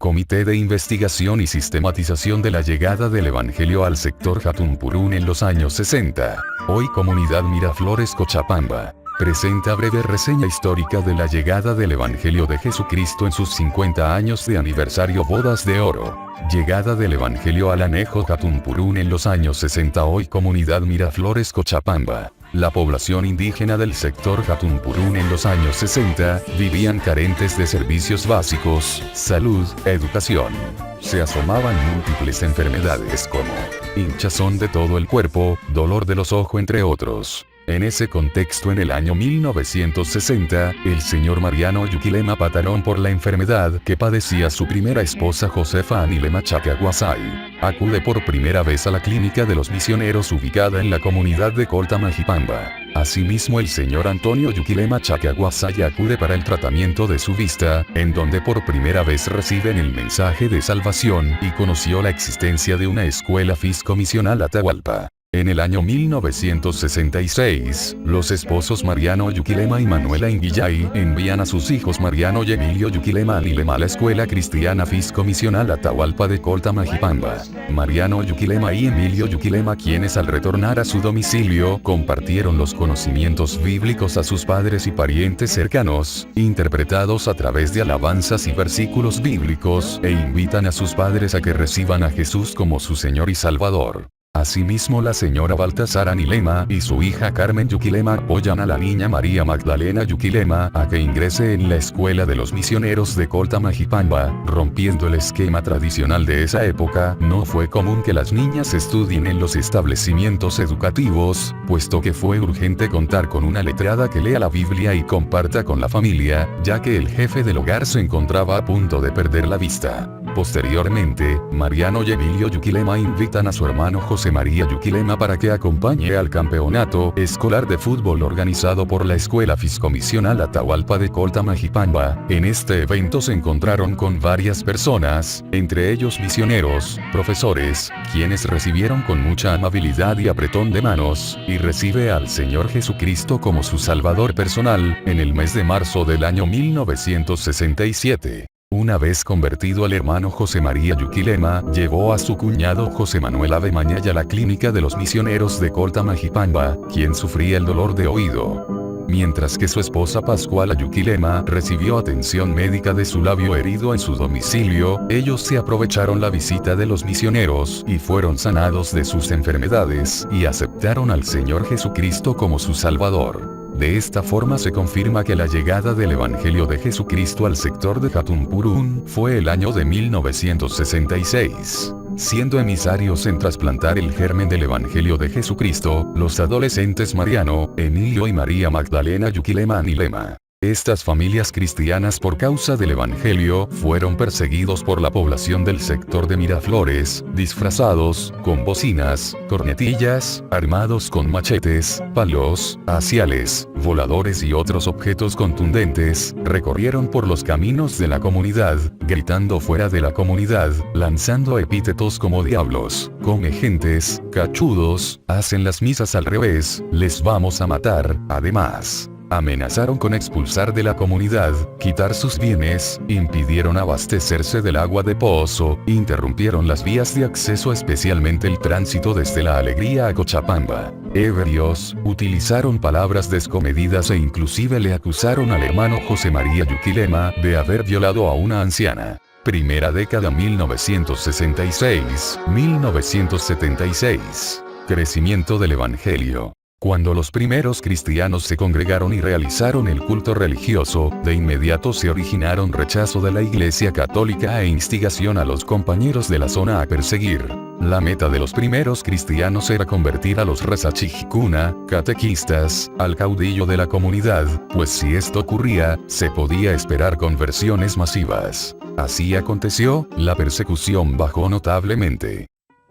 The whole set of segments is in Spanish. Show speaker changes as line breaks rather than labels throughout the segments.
Comité de Investigación y Sistematización de la Llegada del Evangelio al sector Jatumpurún en los años 60. Hoy Comunidad Miraflores Cochabamba. Presenta breve reseña histórica de la llegada del Evangelio de Jesucristo en sus 50 años de aniversario Bodas de Oro. Llegada del Evangelio al anejo Jatumpurún en los años 60. Hoy Comunidad Miraflores Cochabamba. La población indígena del sector Jatumpurún en los años 60 vivían carentes de servicios básicos, salud, educación. Se asomaban múltiples enfermedades como hinchazón de todo el cuerpo, dolor de los ojos entre otros. En ese contexto, en el año 1960, el señor Mariano Yuquilema Patarón, por la enfermedad que padecía su primera esposa Josefa Anilema Chacaguasay, acude por primera vez a la clínica de los misioneros ubicada en la comunidad de Coltamajipamba. Asimismo, el señor Antonio Yuquilema Chacaguasay acude para el tratamiento de su vista, en donde por primera vez reciben el mensaje de salvación y conoció la existencia de una escuela fiscomisional Atahualpa. En el año 1966, los esposos Mariano Yuquilema y Manuela Inguillay envían a sus hijos Mariano y Emilio Yuquilema Anilema a la Escuela Cristiana Fiscomisional Atahualpa de Coltamajipamba. Mariano Yuquilema y Emilio Yuquilema, quienes al retornar a su domicilio compartieron los conocimientos bíblicos a sus padres y parientes cercanos, interpretados a través de alabanzas y versículos bíblicos, e invitan a sus padres a que reciban a Jesús como su Señor y Salvador. Asimismo, la señora Baltasar Anilema y su hija Carmen Yuquilema apoyan a la niña María Magdalena Yuquilema a que ingrese en la escuela de los misioneros de Coltamajipamba. Rompiendo el esquema tradicional de esa época, no fue común que las niñas estudien en los establecimientos educativos, puesto que fue urgente contar con una letrada que lea la Biblia y comparta con la familia, ya que el jefe del hogar se encontraba a punto de perder la vista. Posteriormente, Mariano y Emilio Yuquilema invitan a su hermano José María Yuquilema para que acompañe al campeonato escolar de fútbol organizado por la Escuela Fiscomisional Atahualpa de Coltamajipamba. En este evento se encontraron con varias personas, entre ellos misioneros, profesores, quienes recibieron con mucha amabilidad y apretón de manos, y recibe al Señor Jesucristo como su Salvador personal, en el mes de marzo del año 1967. Una vez convertido, el hermano José María Yuquilema llevó a su cuñado José Manuel Avemañaya a la clínica de los misioneros de Coltamajipamba, quien sufría el dolor de oído. Mientras que su esposa Pascuala Yuquilema recibió atención médica de su labio herido en su domicilio, ellos se aprovecharon la visita de los misioneros y fueron sanados de sus enfermedades y aceptaron al Señor Jesucristo como su Salvador. De esta forma se confirma que la llegada del Evangelio de Jesucristo al sector de Jatumpurún fue el año de 1966. Siendo emisarios en trasplantar el germen del Evangelio de Jesucristo, los adolescentes Mariano, Emilio y María Magdalena Yuquilema Anilema. Estas familias cristianas, por causa del Evangelio, fueron perseguidos por la población del sector de Miraflores, disfrazados, con bocinas, cornetillas, armados con machetes, palos, haciales, voladores y otros objetos contundentes, recorrieron por los caminos de la comunidad, gritando fuera de la comunidad, lanzando epítetos como diablos, come gentes, cachudos, hacen las misas al revés, les vamos a matar. Además, amenazaron con expulsar de la comunidad, quitar sus bienes, impidieron abastecerse del agua de pozo, interrumpieron las vías de acceso, especialmente el tránsito desde La Alegría a Cochabamba. Ebrios, utilizaron palabras descomedidas e inclusive le acusaron al hermano José María Yuquilema de haber violado a una anciana. Primera década 1966-1976. Crecimiento del Evangelio. Cuando los primeros cristianos se congregaron y realizaron el culto religioso, de inmediato se originaron rechazo de la Iglesia Católica e instigación a los compañeros de la zona a perseguir. La meta de los primeros cristianos era convertir a los Razachijicuna, catequistas, al caudillo de la comunidad, pues si esto ocurría, se podía esperar conversiones masivas. Así aconteció, la persecución bajó notablemente.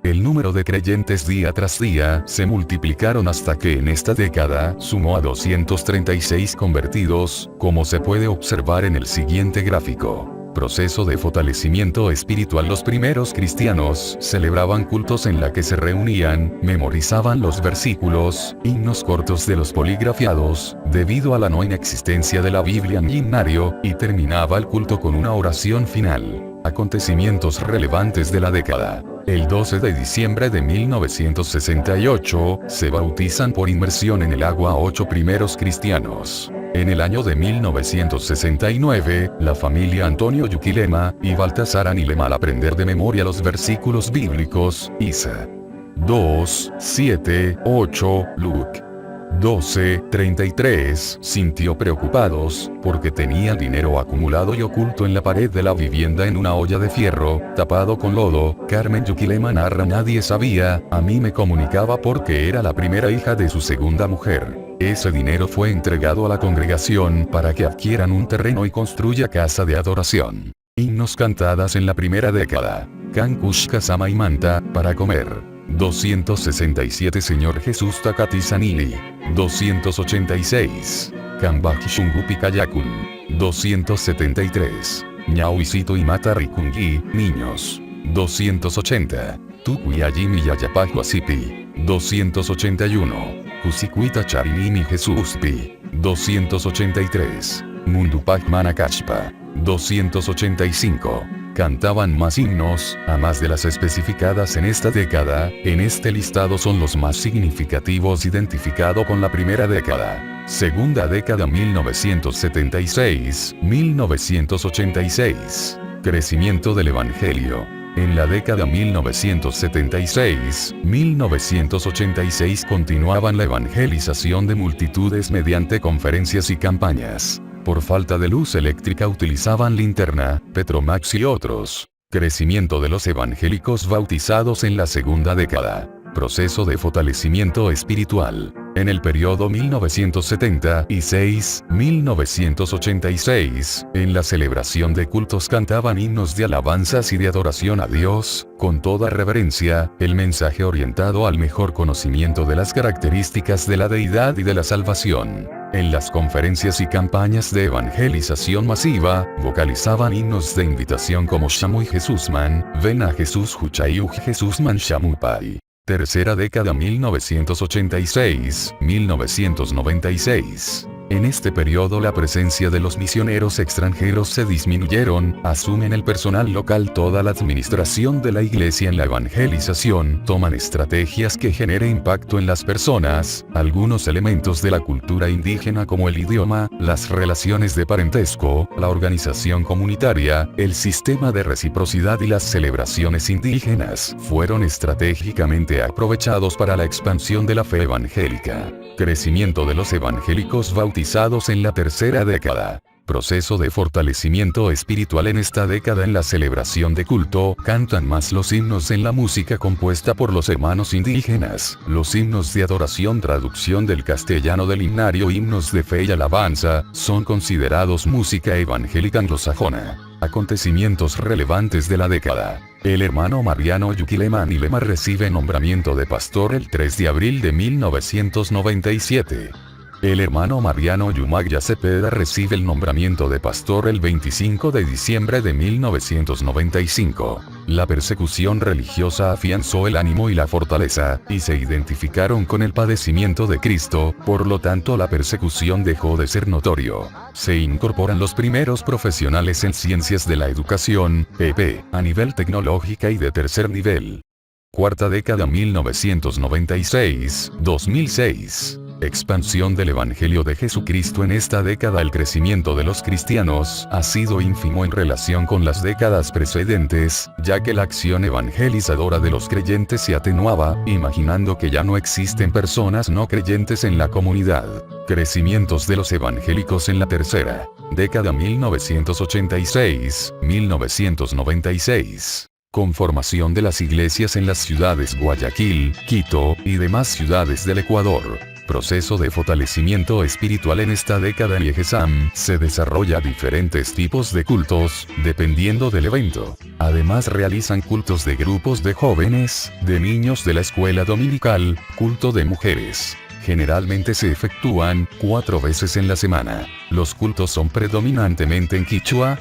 El número de creyentes día tras día se multiplicaron hasta que en esta década sumó a 236 convertidos, como se puede observar en el siguiente gráfico. Proceso de fortalecimiento espiritual. Los primeros cristianos celebraban cultos en la que se reunían, memorizaban los versículos, himnos cortos de los poligrafiados, debido a la no inexistencia de la Biblia en binario, y terminaba el culto con una oración final. Acontecimientos relevantes de la década. El 12 de diciembre de 1968, se bautizan por inmersión en el agua a 8 primeros cristianos. En el año de 1969, la familia Antonio Yukilema y Baltasar Anilema al aprender de memoria los versículos bíblicos, Isa 2, 7, 8, Luke 12:33, sintió preocupados, porque tenía dinero acumulado y oculto en la pared de la vivienda en una olla de fierro, tapado con lodo. Carmen Yukilema narra: nadie sabía, a mí me comunicaba porque era la primera hija de su segunda mujer. Ese dinero fue entregado a la congregación para que adquieran un terreno y construya casa de adoración. Himnos cantadas en la primera década. Kankushka Sama y Manta, para comer. 267 Señor Jesús Takati Sanili. 286. Kambaki Shungupi Kayakun. 273. Ñauisito y Mata Rikungi, niños. 280. Tukuyajimi Yayapahu Asipi. 281. Kusikuita Charinimi Jesuspi. 283. Mundupak Manakashpa. 285. Cantaban más himnos, a más de las especificadas en esta década. En este listado son los más significativos identificado con la primera década. Segunda década 1976-1986. Crecimiento del Evangelio. En la década 1976-1986 continuaban la evangelización de multitudes mediante conferencias y campañas. Por falta de luz eléctrica utilizaban linterna, Petromax y otros. Crecimiento de los evangélicos bautizados en la segunda década. Proceso de fortalecimiento espiritual. En el periodo 1976-1986, en la celebración de cultos cantaban himnos de alabanzas y de adoración a Dios, con toda reverencia, el mensaje orientado al mejor conocimiento de las características de la deidad y de la salvación. En las conferencias y campañas de evangelización masiva, vocalizaban himnos de invitación como Shamu y Jesusman, ven a Jesús Huchayuj Jesusman Shamupai. Tercera década 1986-1996. En este periodo la presencia de los misioneros extranjeros se disminuyeron, asumen el personal local toda la administración de la iglesia en la evangelización, toman estrategias que generen impacto en las personas, algunos elementos de la cultura indígena como el idioma, las relaciones de parentesco, la organización comunitaria, el sistema de reciprocidad y las celebraciones indígenas, fueron estratégicamente aprovechados para la expansión de la fe evangélica. Crecimiento de los evangélicos bautizados en la tercera década. Proceso de fortalecimiento espiritual en esta década. En la celebración de culto, cantan más los himnos en la música compuesta por los hermanos indígenas, los himnos de adoración, traducción del castellano del himnario, himnos de fe y alabanza, son considerados música evangélica anglosajona. Acontecimientos relevantes de la década. El hermano Mariano Yukilema Anilema recibe nombramiento de pastor el 3 de abril de 1997. El hermano Mariano Yumagya Cepeda recibe el nombramiento de pastor el 25 de diciembre de 1995. La persecución religiosa afianzó el ánimo y la fortaleza, y se identificaron con el padecimiento de Cristo, por lo tanto la persecución dejó de ser notorio. Se incorporan los primeros profesionales en ciencias de la educación, PP, a nivel tecnológica y de tercer nivel. Cuarta década 1996-2006. Expansión del Evangelio de Jesucristo. En esta década el crecimiento de los cristianos ha sido ínfimo en relación con las décadas precedentes, ya que la acción evangelizadora de los creyentes se atenuaba, imaginando que ya no existen personas no creyentes en la comunidad. Crecimientos de los evangélicos en la tercera década 1986-1996. Conformación de las iglesias en las ciudades Guayaquil, Quito, y demás ciudades del Ecuador. Proceso de fortalecimiento espiritual. En esta década en Yegesam se desarrolla diferentes tipos de cultos, dependiendo del evento. Además realizan cultos de grupos de jóvenes, de niños de la escuela dominical, culto de mujeres. Generalmente se efectúan 4 veces en la semana. Los cultos son predominantemente en Quichua.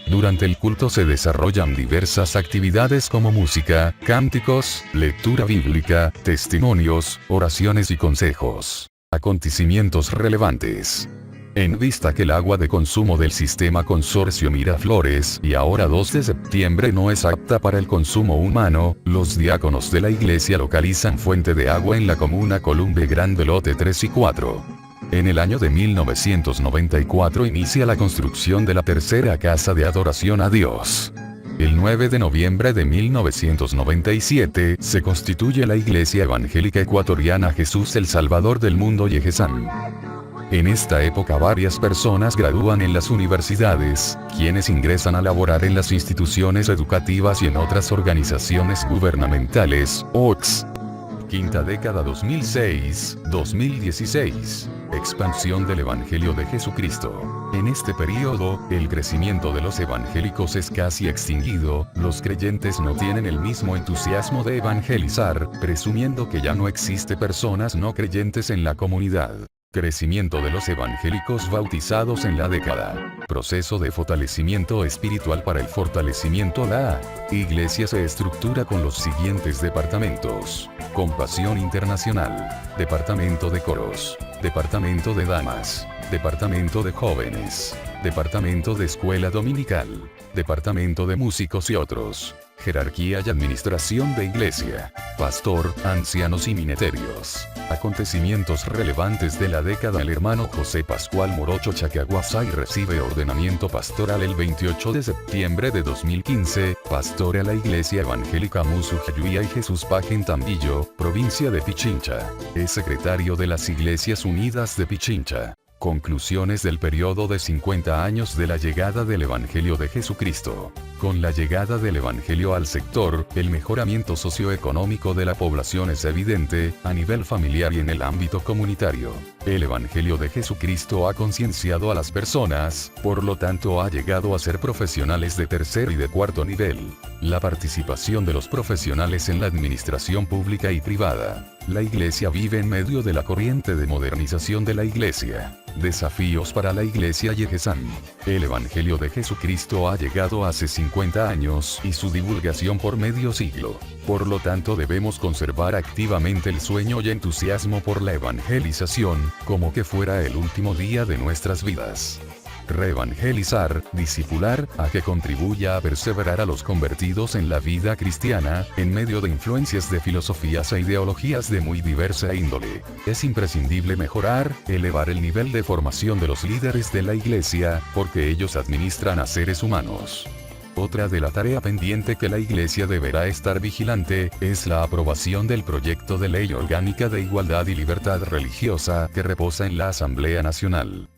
Durante el culto se desarrollan diversas actividades como música, cánticos, lectura bíblica, testimonios, oraciones y consejos. Acontecimientos relevantes. En vista que el agua de consumo del sistema Consorcio Miraflores y ahora 2 de septiembre no es apta para el consumo humano, los diáconos de la iglesia localizan fuente de agua en la comuna Columbe Grande lote 3 y 4. En el año de 1994 inicia la construcción de la tercera casa de adoración a Dios. El 9 de noviembre de 1997 se constituye la Iglesia Evangélica Ecuatoriana Jesús el Salvador del Mundo Yejesán. En esta época varias personas gradúan en las universidades, quienes ingresan a laborar en las instituciones educativas y en otras organizaciones gubernamentales, OX. Quinta década 2006-2016. Expansión del Evangelio de Jesucristo. En este periodo, el crecimiento de los evangélicos es casi extinguido, los creyentes no tienen el mismo entusiasmo de evangelizar, presumiendo que ya no existe personas no creyentes en la comunidad. Crecimiento de los evangélicos bautizados en la década. Proceso de fortalecimiento espiritual. Para el fortalecimiento, la iglesia se estructura con los siguientes departamentos: Compasión Internacional, Departamento de Coros, Departamento de Damas, Departamento de Jóvenes, Departamento de Escuela Dominical, Departamento de Músicos y otros. Jerarquía y administración de iglesia. Pastor, ancianos y ministerios. Acontecimientos relevantes de la década. El hermano José Pascual Morocho Chacaguasay recibe ordenamiento pastoral el 28 de septiembre de 2015, pastor a la Iglesia Evangélica Musujayuya y Jesús Paje en Tambillo, provincia de Pichincha. Es secretario de las Iglesias Unidas de Pichincha. Conclusiones del periodo de 50 años de la llegada del Evangelio de Jesucristo. Con la llegada del Evangelio al sector, el mejoramiento socioeconómico de la población es evidente, a nivel familiar y en el ámbito comunitario. El Evangelio de Jesucristo ha concienciado a las personas, por lo tanto ha llegado a ser profesionales de tercer y de cuarto nivel. La participación de los profesionales en la administración pública y privada. La Iglesia vive en medio de la corriente de modernización de la Iglesia. Desafíos para la Iglesia Yejesán. El Evangelio de Jesucristo ha llegado hace 50 años y su divulgación por medio siglo. Por lo tanto debemos conservar activamente el sueño y entusiasmo por la evangelización, como que fuera el último día de nuestras vidas. Reevangelizar, discipular, a que contribuya a perseverar a los convertidos en la vida cristiana, en medio de influencias de filosofías e ideologías de muy diversa índole. Es imprescindible mejorar, elevar el nivel de formación de los líderes de la Iglesia, porque ellos administran a seres humanos. Otra de la tarea pendiente que la Iglesia deberá estar vigilante, es la aprobación del proyecto de ley orgánica de igualdad y libertad religiosa, que reposa en la Asamblea Nacional.